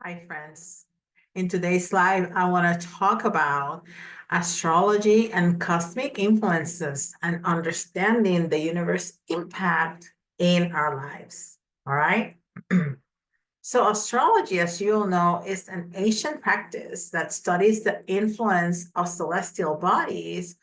Hi, friends. In today's live, I want to talk about astrology and cosmic influences and understanding the universe impact in our lives. All right. So, astrology, as you all know, is an ancient practice that studies the influence of celestial bodies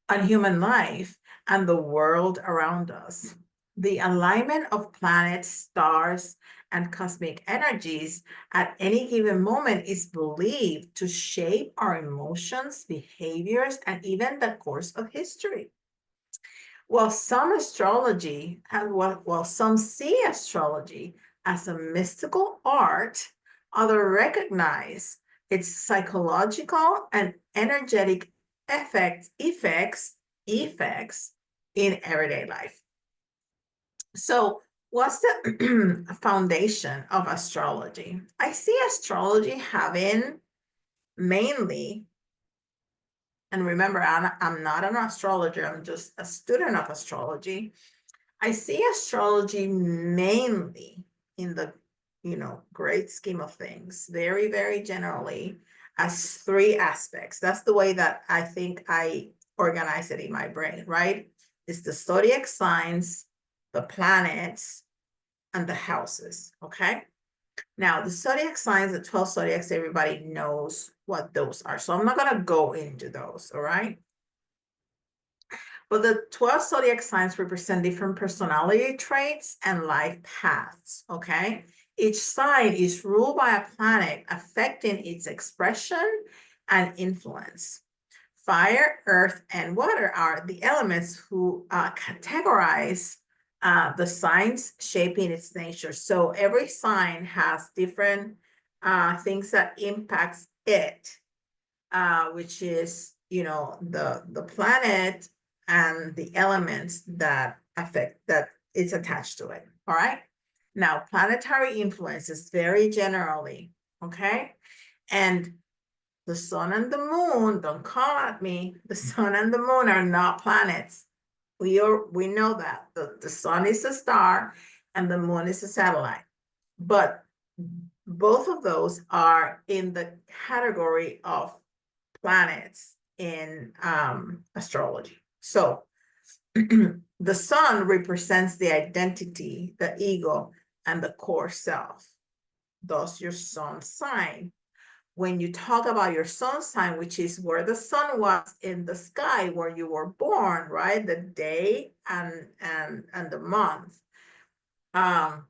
on human life and the world around us. The alignment of planets, stars, and cosmic energies at any given moment is believed to shape our emotions, behaviors, and even the course of history. While some astrology, while some see astrology as a mystical art, others recognize its psychological and energetic effects in everyday life. So, what's the foundation of astrology? I see astrology having mainly, and remember, I'm not an astrologer, I'm just a student of astrology. I see astrology mainly in the, great scheme of things, very, very generally, as three aspects. That's the way that I think I organize it in my brain, right? It's the zodiac signs, the planets, and the houses. Okay. Now, the zodiac signs, the 12 zodiacs, everybody knows what those are. So I'm not going to go into those. All right. But the 12 zodiac signs represent different personality traits and life paths. Okay. Each sign is ruled by a planet affecting its expression and influence. Fire, earth, and water are the elements who categorize the signs shaping its nature. So every sign has different things that impacts it, which is the planet and the elements that affect that it's attached to it. All right. Now, planetary influences very generally. Okay. And the sun and the moon, don't come at me. The sun and the moon are not planets. We know that. The sun is a star and the moon is a satellite. But both of those are in the category of planets in astrology. So the sun represents the identity, the ego, and the core self. Thus, your sun sign. When you talk about your sun sign, which is where the sun was in the sky, where you were born, right? The day and the month. Um,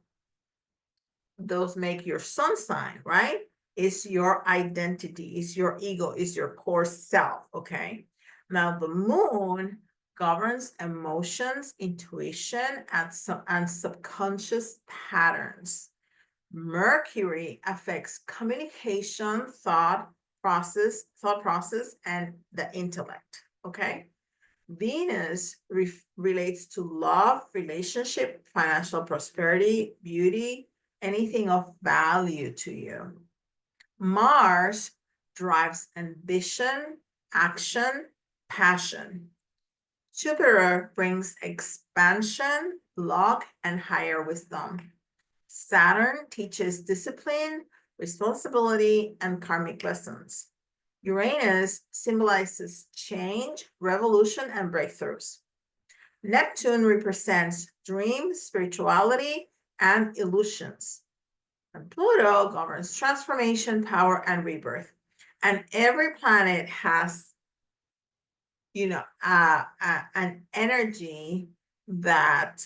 those make your sun sign, right? Is your identity, is your ego, is your core self. Okay. Now, the moon governs emotions, intuition, and subconscious patterns. Mercury affects communication, thought process, and the intellect. Okay. Venus relates to love, relationship, financial prosperity, beauty, anything of value to you. Mars drives ambition, action, passion. Jupiter brings expansion, luck, and higher wisdom. Saturn teaches discipline, responsibility, and karmic lessons. Uranus symbolizes change, revolution, and breakthroughs. Neptune represents dreams, spirituality, and illusions. And Pluto governs transformation, power, and rebirth. And every planet has, an energy that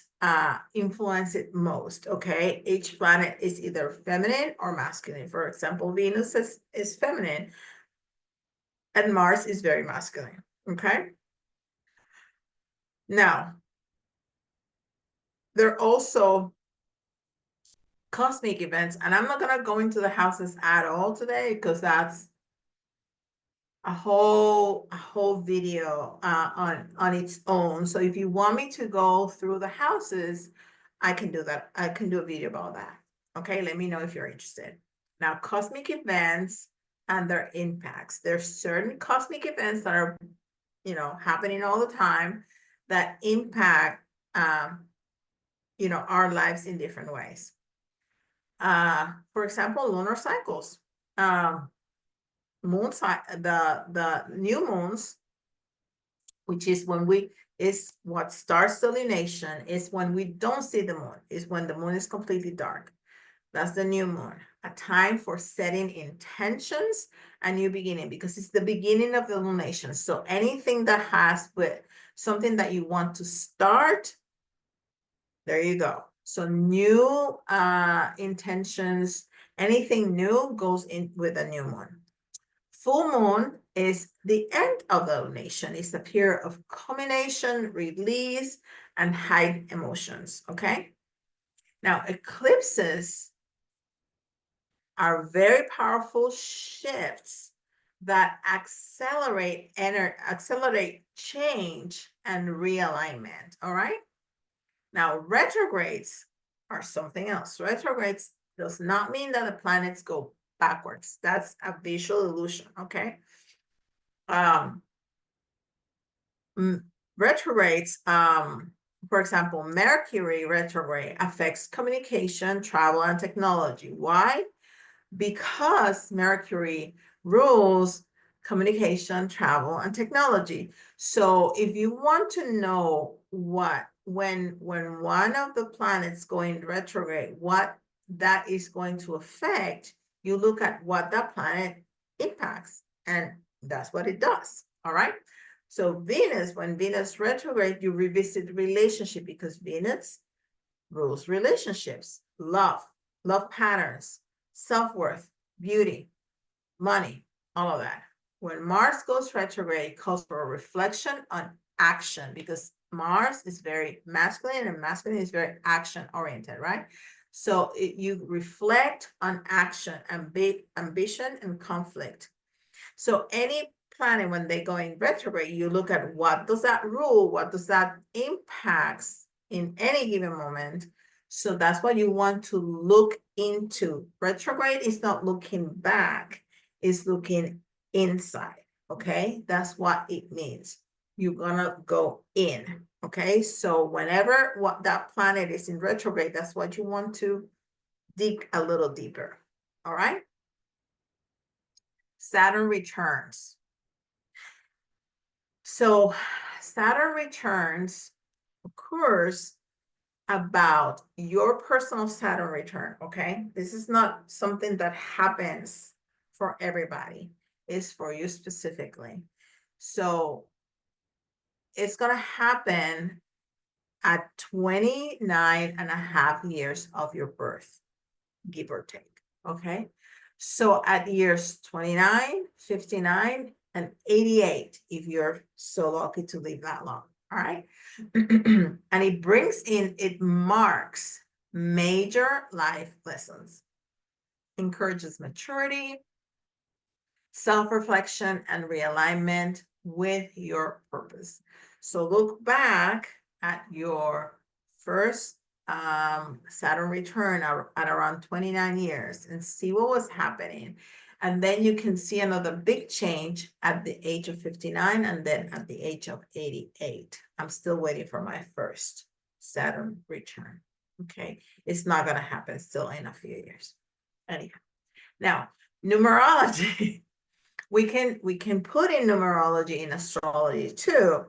influence it most. Okay, each planet is either feminine or masculine. For example, Venus is feminine, and Mars is very masculine. Okay. Now, there are also cosmic events, and I'm not going to go into the houses at all today because that's a whole video on its own. So if you want me to go through the houses, I can do that. I can do a video about that. Okay, let me know if you're interested. Now, cosmic events and their impacts. There's certain cosmic events that are happening all the time that impact our lives in different ways. For example, lunar cycles. The new moons, which is is what starts the lunation, is when we don't see the moon, is when the moon is completely dark. That's the new moon, a time for setting intentions, a new beginning, because it's the beginning of the lunation. So anything that has with something that you want to start, there you go. So new intentions, anything new goes in with a new moon. Full moon is the end of the lunation. It's a period of culmination, release, and hide emotions, okay? Now, eclipses are very powerful shifts that accelerate change and realignment, all right? Now, retrogrades are something else. Retrogrades does not mean that the planets go backwards. That's a visual illusion, okay? Um, Retrogrades, for example, Mercury retrograde affects communication, travel, and technology. Why? Because Mercury rules communication, travel, and technology. So if you want to know when one of the planets going retrograde, what that is going to affect, you look at what that planet impacts, and that's what it does. All right. So Venus, when Venus retrograde, you revisit relationship, because Venus rules relationships, love patterns, self-worth, beauty, money, all of that. When Mars goes retrograde, it calls for a reflection on action, because Mars is very masculine and masculine is very action oriented, right? So you reflect on action and big ambition and conflict. So any planet, when they go in retrograde, you look at what does that rule, what does that impacts in any given moment. So that's what you want to look into. Retrograde is not looking back, it's looking inside. Okay, that's what it means. You're gonna go in. Okay, so whenever what that planet is in retrograde, that's what you want to dig a little deeper. All right. Saturn returns. So Saturn returns occurs about your personal Saturn return, okay? This is not something that happens for everybody. It's for you specifically. So it's going to happen at 29 and a half years of your birth, give or take, okay? So at years 29, 59, and 88, if you're so lucky to live that long, all right? And it marks major life lessons, encourages maturity, self-reflection, and realignment with your purpose. So look back at your first Saturn return at around 29 years and see what was happening. And then you can see another big change at the age of 59 and then at the age of 88. I'm still waiting for my first Saturn return. Okay, it's not going to happen still in a few years. Anyhow, now numerology. We can put in numerology in astrology too,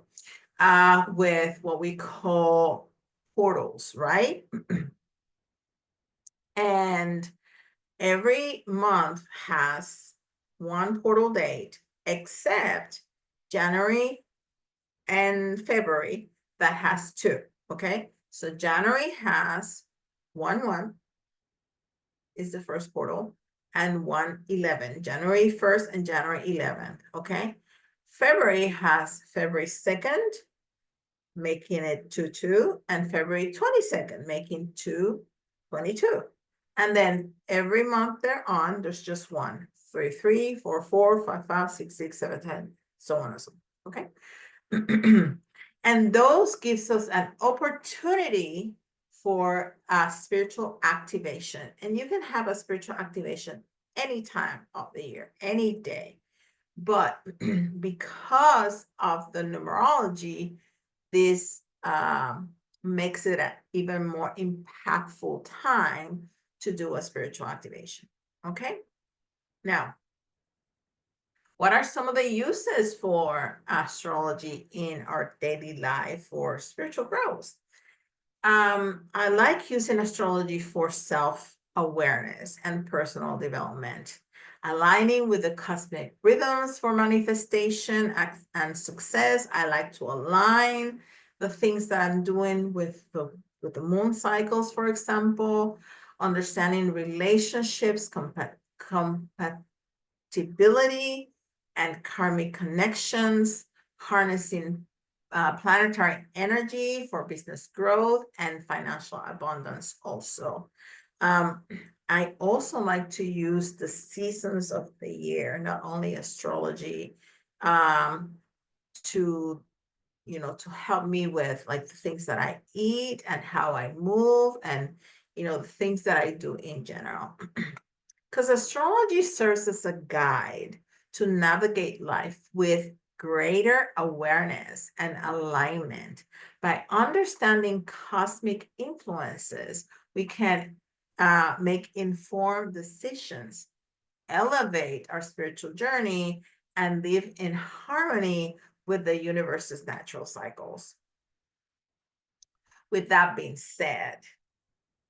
with what we call portals, right? And every month has one portal date, except January and February that has two. Okay, so January has 1/1 is the first portal, and 1/11, January 1st and January 11th. Okay, February has February 2nd, making it 2/2, and February 22nd, making 2/22. And then every month thereon, there's just one, 3/3, 4/4, 5/5, 6/6, 7/10, so on and so on. Okay. And those gives us an opportunity for a spiritual activation. And you can have a spiritual activation any time of the year, any day. But because of the numerology, this makes it an even more impactful time to do a spiritual activation. Okay. Now, what are some of the uses for astrology in our daily life for spiritual growth? I like using astrology for self-awareness and personal development, aligning with the cosmic rhythms for manifestation and success. I like to align the things that I'm doing with the moon cycles, for example, understanding relationships, compatibility, and karmic connections, harnessing planetary energy for business growth and financial abundance also. I also like to use the seasons of the year, not only astrology, to to help me with like the things that I eat and how I move and the things that I do in general. Because astrology serves as a guide to navigate life with greater awareness and alignment. By understanding cosmic influences, we can make informed decisions, elevate our spiritual journey, and live in harmony with the universe's natural cycles. With that being said,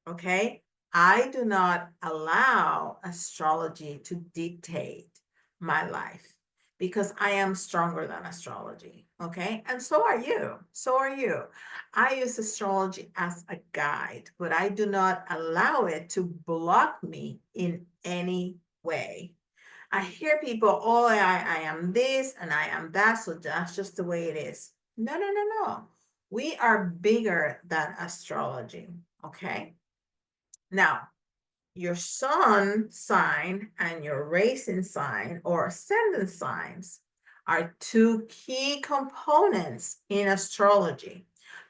okay, I do not allow astrology to dictate my life because I am stronger than astrology. Okay. And so are you. So are you. I use astrology as a guide, but I do not allow it to block me in any way. I hear people, oh, I am this and I am that. So that's just the way it is. No, no, no, no. We are bigger than astrology. Okay. Now, your sun sign and your racing sign or ascendant signs are two key components in astrology,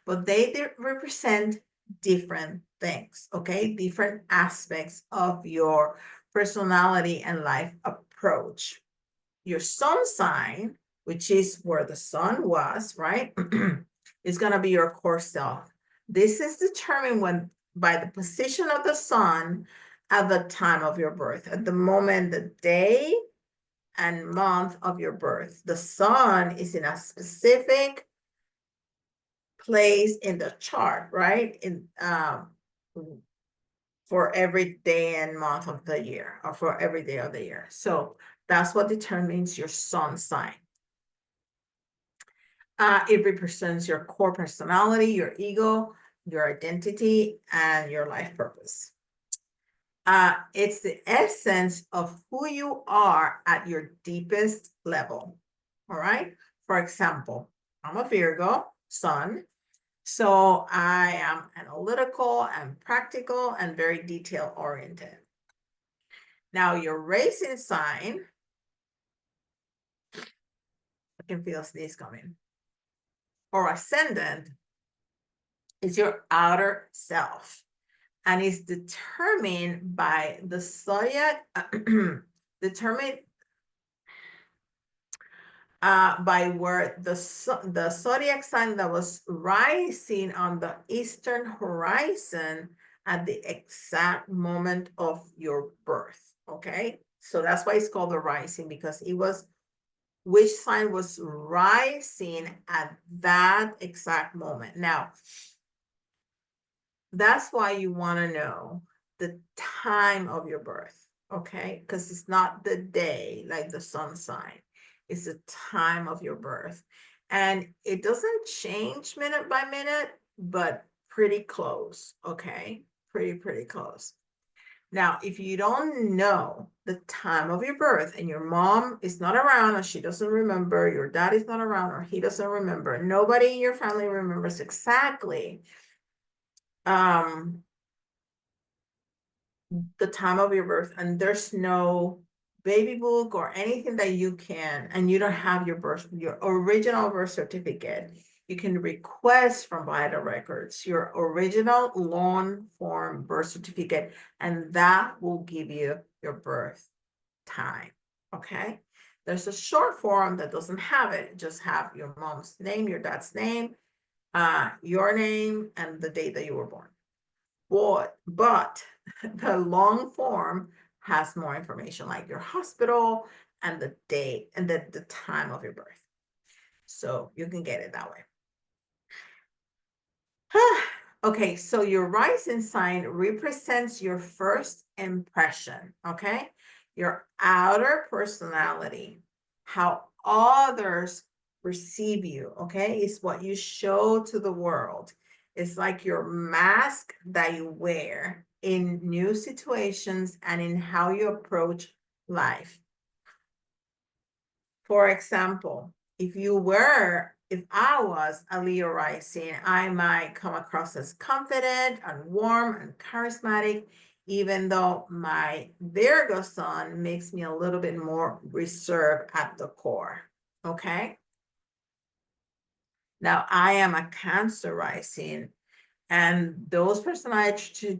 but they represent different things, okay? Different aspects of your personality and life approach. Your sun sign, which is where the sun was, right? Is going to be your core self. This is determined when by the position of the sun at the time of your birth, at the moment, the day and month of your birth. The sun is in a specific place in the chart, right? In for every day and month of the year, or for every day of the year. So that's what determines your sun sign. It represents your core personality, your ego, your identity, and your life purpose. It's the essence of who you are at your deepest level. All right. For example, I'm a Virgo sun. So I am analytical and practical and very detail oriented. Now, your racing sign, I can feel a sneeze coming, or ascendant, is your outer self and is determined by the zodiac, determined by where the zodiac sign that was rising on the eastern horizon at the exact moment of your birth. Okay, so that's why it's called the rising, because it was which sign was rising at that exact moment. Now, that's why you want to know the time of your birth, okay? Because it's not the day like the sun sign, it's the time of your birth. And it doesn't change minute by minute, but pretty close, okay? Pretty close. Now, if you don't know the time of your birth and your mom is not around or she doesn't remember, your dad is not around or he doesn't remember, nobody in your family remembers exactly the time of your birth, and there's no baby book or anything that you can, and you don't have your original birth certificate, you can request from Vital Records your original long form birth certificate, and that will give you your birth time. Okay. There's a short form that doesn't have it. Just have your mom's name, your dad's name, your name, and the date that you were born. But the long form has more information, like your hospital and the date and the time of your birth. So you can get it that way. Okay, so your rising sign represents your first impression, okay? Your outer personality, how others perceive you, okay? Is what you show to the world. It's like your mask that you wear in new situations and in how you approach life. For example, if I was a Leo rising, I might come across as confident and warm and charismatic, even though my Virgo sun makes me a little bit more reserved at the core. Okay. Now I am a Cancer rising, and those personality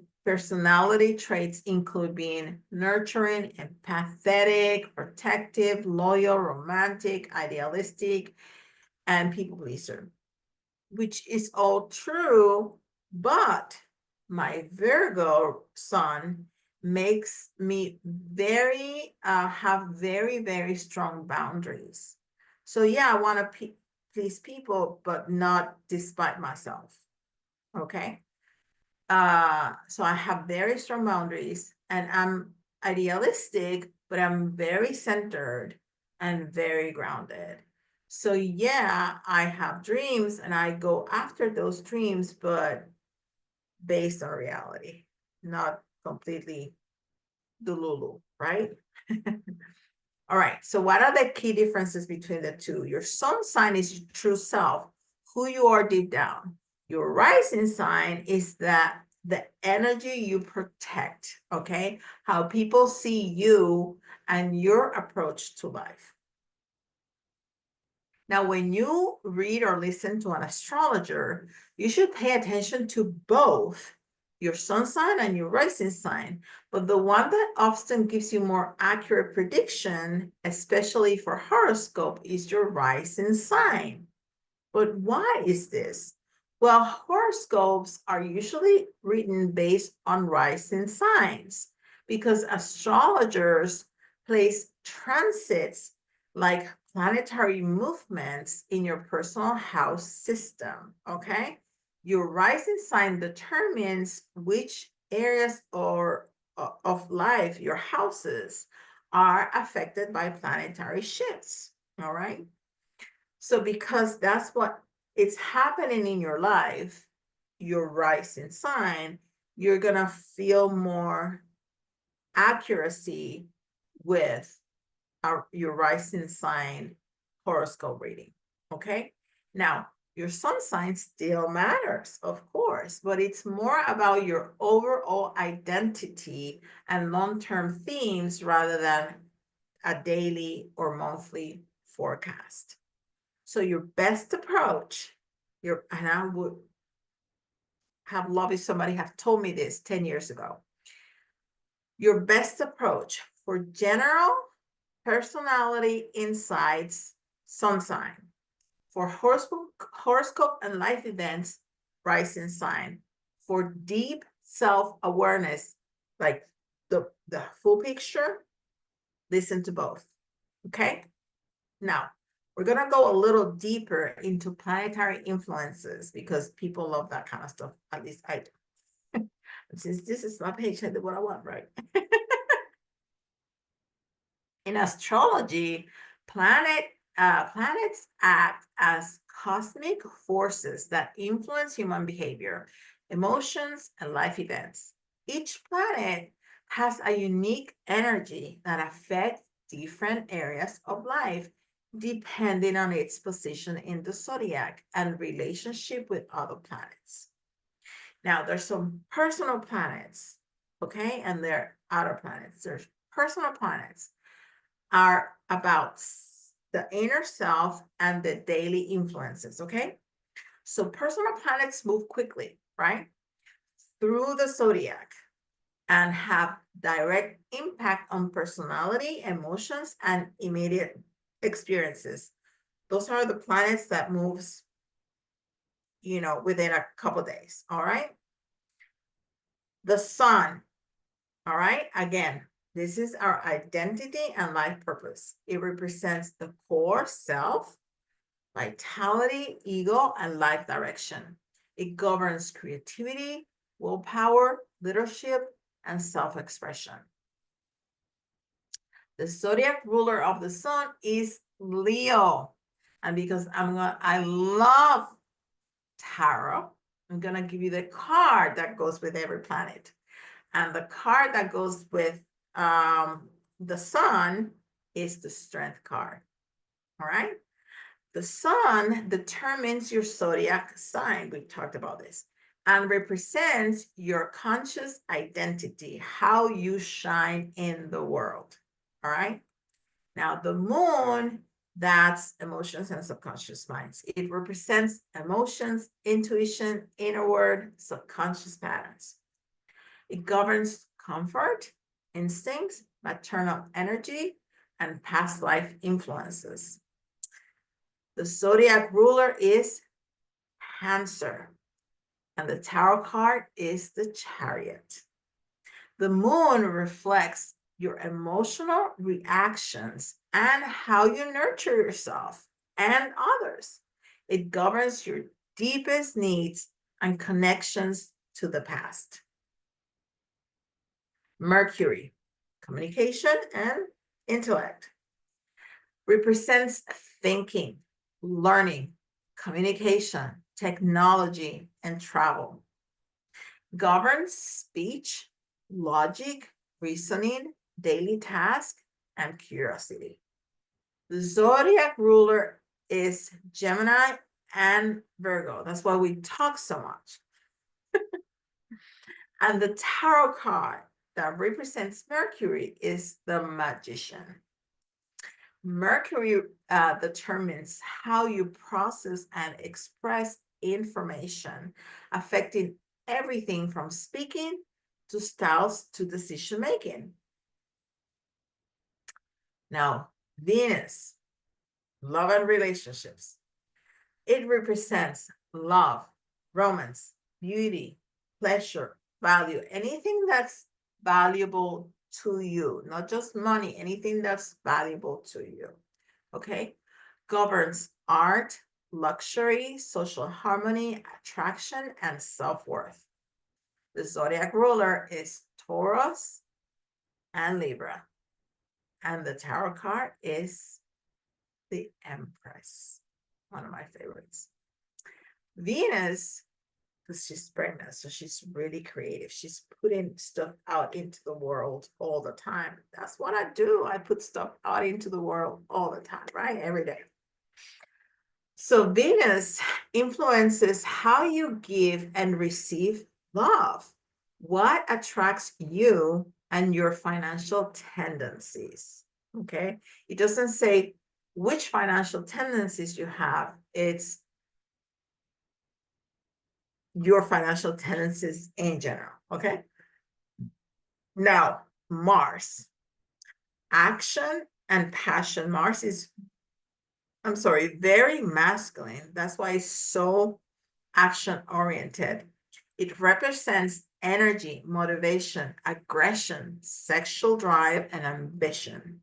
traits include being nurturing, empathetic, protective, loyal, romantic, idealistic, and people pleaser, which is all true, but my Virgo sun makes me have very, very strong boundaries. So yeah, I want to please people, but not despite myself. Okay. So I have very strong boundaries, and I'm idealistic, but I'm very centered and very grounded. So yeah, I have dreams and I go after those dreams, but based on reality, not completely delulu, right? All right, so what are the key differences between the two? Your sun sign is your true self, who you are deep down. Your rising sign is that the energy you protect, okay? How people see you and your approach to life. Now, when you read or listen to an astrologer, you should pay attention to both your sun sign and your rising sign. But the one that often gives you more accurate prediction, especially for horoscope, is your rising sign. But why is this? Well, horoscopes are usually written based on rising signs because astrologers place transits like planetary movements in your personal house system. Okay. Your rising sign determines which areas of life, your houses, are affected by planetary shifts. All right. So because that's what it's happening in your life, your rising sign, you're gonna feel more accuracy with your rising sign horoscope reading. Okay. Now, your sun sign still matters, of course, but it's more about your overall identity and long-term themes rather than a daily or monthly forecast. So your best approach, and I would have loved if somebody have told me this 10 years ago. Your best approach for general personality insights, sun sign. For horoscope and life events, rising sign. For deep self-awareness, like the full picture, listen to both. Okay. Now, we're going to go a little deeper into planetary influences because people love that kind of stuff. At least I do. Since this is my page, I do what I want, right? In astrology, planets act as cosmic forces that influence human behavior, emotions, and life events. Each planet has a unique energy that affects different areas of life depending on its position in the zodiac and relationship with other planets. Now, there's some personal planets, okay, and there are outer planets. There's personal planets are about the inner self and the daily influences, okay? So personal planets move quickly, right? Through the zodiac and have direct impact on personality, emotions, and immediate experiences. Those are the planets that moves, within a couple days, all right? The sun All right, again, this is our identity and life purpose. It represents the core self, vitality, ego, and life direction. It governs creativity, willpower, leadership, and self expression. The zodiac ruler of the sun is Leo. And because I love tarot, I'm gonna give you the card that goes with every planet. And the card that goes with the sun is the strength card. All right. The sun determines your zodiac sign. We've talked about this and represents your conscious identity, how you shine in the world. All right. Now, the moon, that's emotions and subconscious minds. It represents emotions, intuition, inner word, subconscious patterns. It governs comfort, instincts, maternal energy, and past life influences. The zodiac ruler is Cancer, and the tarot card is the Chariot. The moon reflects your emotional reactions and how you nurture yourself and others. It governs your deepest needs and connections to the past. Mercury, communication and intellect, represents thinking, learning, communication, technology, and travel. Governs speech, logic, reasoning, daily task, and curiosity. The zodiac ruler is Gemini and Virgo. That's why we talk so much. And the tarot card that represents Mercury is the Magician. Mercury determines how you process and express information, affecting everything from speaking to styles to decision making. Now, Venus, love and relationships. It represents love, romance, beauty, pleasure, value, anything that's valuable to you, not just money, anything that's valuable to you. Okay. Governs art, luxury, social harmony, attraction, and self worth. The zodiac ruler is Taurus and Libra. And the tarot card is the Empress, one of my favorites. Venus, because she's pregnant, so she's really creative. She's putting stuff out into the world all the time. That's what I do. I put stuff out into the world all the time, right? Every day. So Venus influences how you give and receive love, what attracts you, and your financial tendencies. Okay. It doesn't say which financial tendencies you have, it's your financial tendencies in general. Okay. Now, Mars, action and passion. Mars is, I'm sorry, very masculine. That's why it's so action oriented. It represents energy, motivation, aggression, sexual drive, and ambition.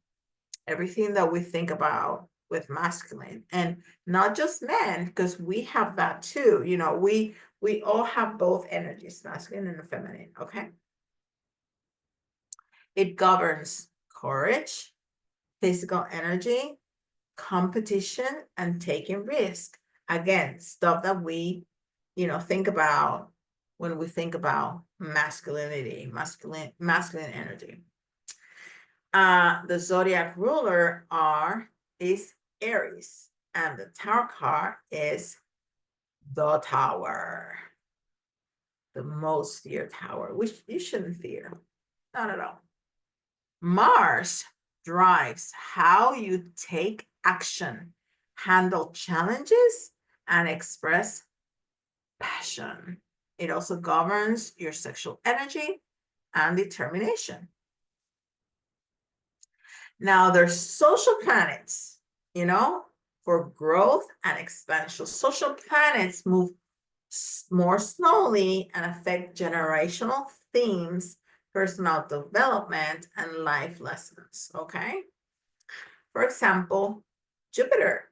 Everything that we think about with masculine, and not just men, because we have that too. You know, we all have both energies, masculine and feminine. Okay. It governs courage, physical energy, competition, and taking risk. Again, stuff that we, think about when we think about masculinity, masculine energy. The zodiac ruler is Aries, and the tarot card is the Tower, the most feared tower, which you shouldn't fear, not at all. Mars drives how you take action, handle challenges, and express passion. It also governs your sexual energy and determination. Now, there's social planets, for growth and expansion. Social planets move more slowly and affect generational themes personal development, and life lessons. Okay. For example, Jupiter,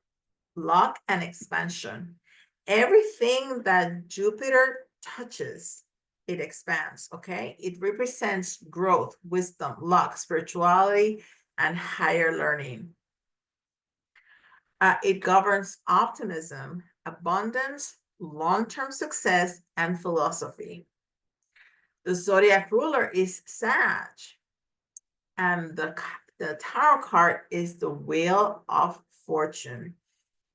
luck and expansion. Everything that Jupiter touches, it expands. Okay. It represents growth, wisdom, luck, spirituality, and higher learning. It governs optimism, abundance, long-term success, and philosophy. The zodiac ruler is Sag, and the tarot card is the Wheel of Fortune.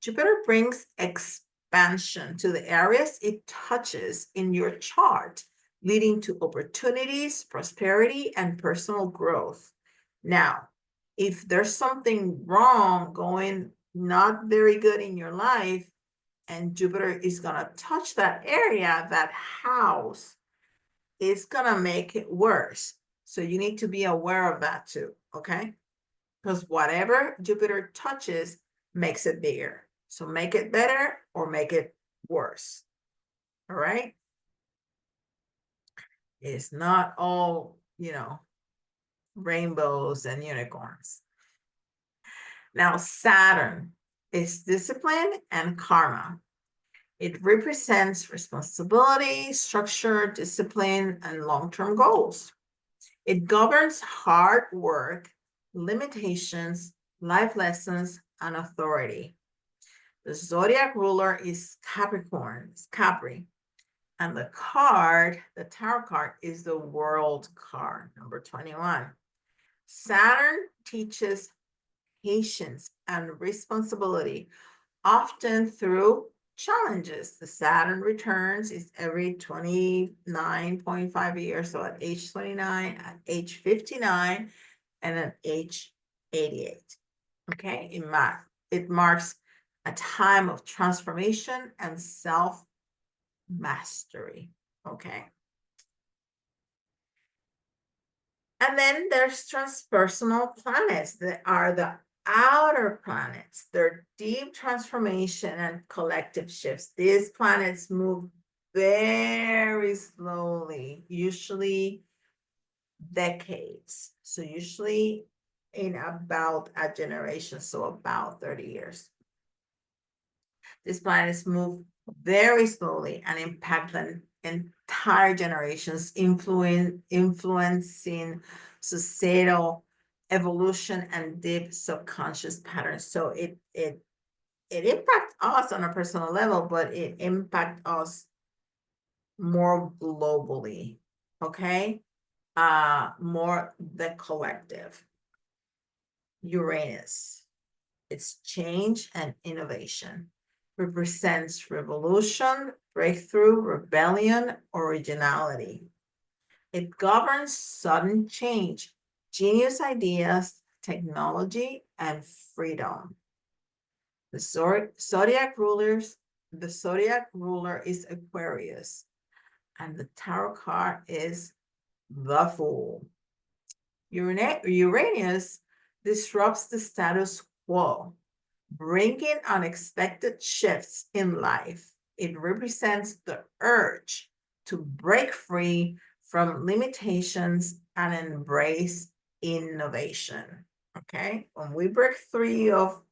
Jupiter brings expansion to the areas it touches in your chart, leading to opportunities, prosperity, and personal growth. Now, if there's something wrong going not very good in your life, and Jupiter is going to touch that area, that house, it's going to make it worse. So you need to be aware of that too, okay? Because whatever Jupiter touches makes it bigger. So make it better or make it worse. All right. It's not all, rainbows and unicorns. Now, Saturn is discipline and karma. It represents responsibility, structure, discipline, and long-term goals. It governs hard work, limitations, life lessons, and authority. The zodiac ruler is Capricorn, it's Capri. And the tarot card, is the World card, number 21. Saturn teaches patience and responsibility, often through challenges. The Saturn returns is every 29.5 years. So at age 29, at age 59, and at age 88. Okay, it marks a time of transformation and self-mastery. Okay. And then there's transpersonal planets that are the outer planets. They're deep transformation and collective shifts. These planets move very slowly, usually decades. So usually in about a generation, so about 30 years. These planets move very slowly and impact an entire generations, influencing societal evolution and deep subconscious patterns. So it impacts us on a personal level, but it impacts us more globally. Okay. More the collective. Uranus, it's change and innovation, represents revolution, breakthrough, rebellion, originality. It governs sudden change, genius ideas, technology, and freedom. The zodiac ruler is Aquarius, and the tarot card is the Fool. Uranus disrupts the status quo, bringing unexpected shifts in life. It represents the urge to break free from limitations and embrace innovation. Okay, when we break free of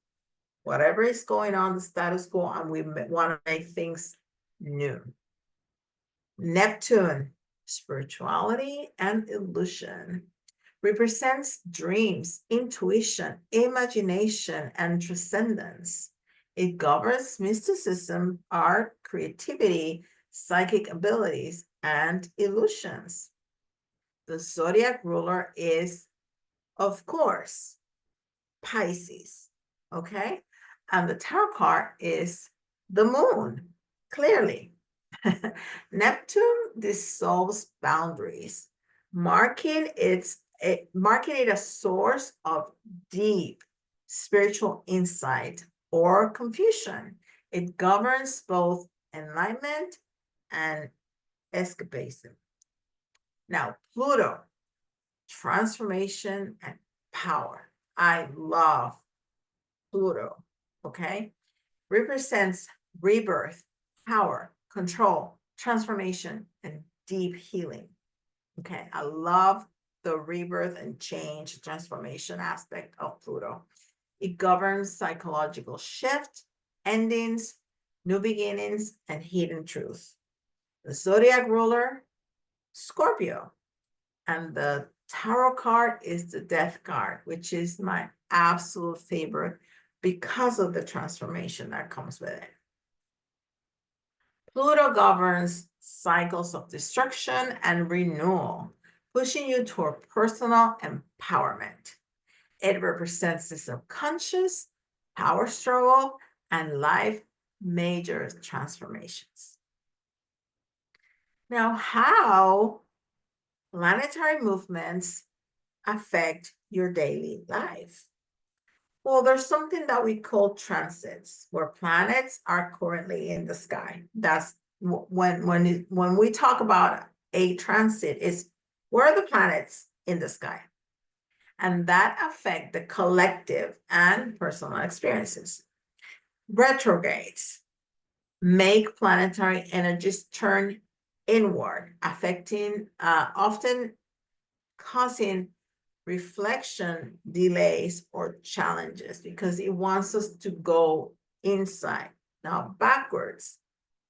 whatever is going on, the status quo, and we want to make things new. Neptune, spirituality and illusion, represents dreams, intuition, imagination, and transcendence. It governs mysticism, art, creativity, psychic abilities, and illusions. The zodiac ruler is, of course, Pisces. Okay. And the tarot card is the moon, clearly. Neptune dissolves boundaries, marking it a source of deep spiritual insight or confusion. It governs both enlightenment and escapism. Now, Pluto, transformation and power. I love Pluto, okay? Represents rebirth, power, control, transformation, and deep healing. Okay, I love the rebirth and change transformation aspect of Pluto. It governs psychological shift, endings, new beginnings, and hidden truth. The zodiac ruler, Scorpio, and the tarot card is the death card, which is my absolute favorite because of the transformation that comes with it. Pluto governs cycles of destruction and renewal, pushing you toward personal empowerment. It represents the subconscious, power struggle, and life major transformations. Now, how planetary movements affect your daily life? Well, there's something that we call transits, where planets are currently in the sky. That's when we talk about a transit, is where are the planets in the sky? And that affect the collective and personal experiences. Retrogrades make planetary energies turn inward, affecting often causing reflection delays or challenges because it wants us to go inside, now backwards,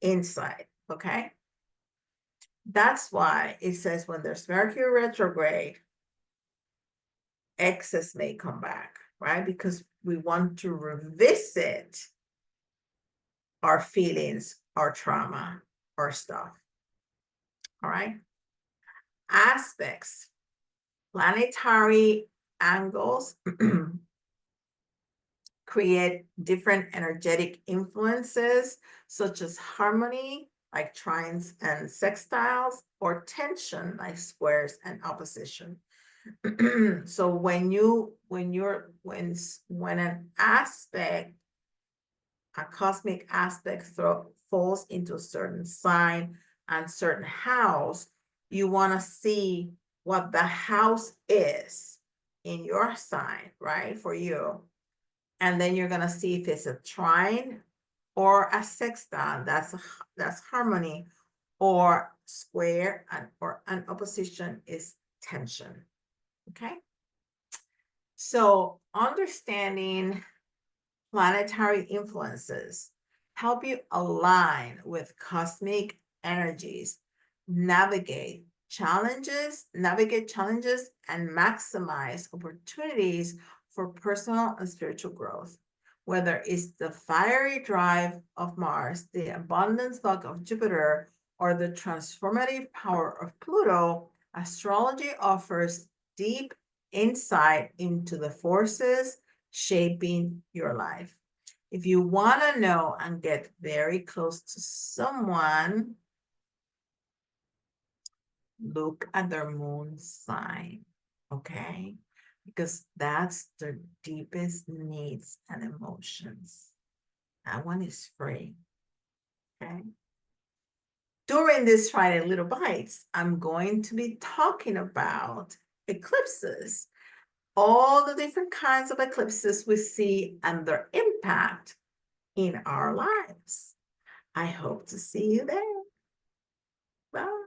inside. Okay, that's why it says when there's Mercury retrograde, excess may come back, right? Because we want to revisit our feelings, our trauma, our stuff. All right, aspects, planetary angles create different energetic influences, such as harmony, like trines and sextiles, or tension, like squares and opposition. So when an aspect, a cosmic aspect falls into a certain sign and certain house, you want to see what the house is in your sign, right? For you. And then you're going to see if it's a trine or a sextile, that's harmony, or square, or an opposition is tension. Okay, so understanding planetary influences help you align with cosmic energies, navigate challenges, and maximize opportunities for personal and spiritual growth. Whether it's the fiery drive of Mars, the abundance luck of Jupiter, or the transformative power of Pluto, astrology offers deep insight into the forces shaping your life. If you want to know and get very close to someone, look at their moon sign, okay? Because that's their deepest needs and emotions. That one is free, okay? During this Friday Little Bites, I'm going to be talking about eclipses, all the different kinds of eclipses we see and their impact in our lives. I hope to see you there. Bye.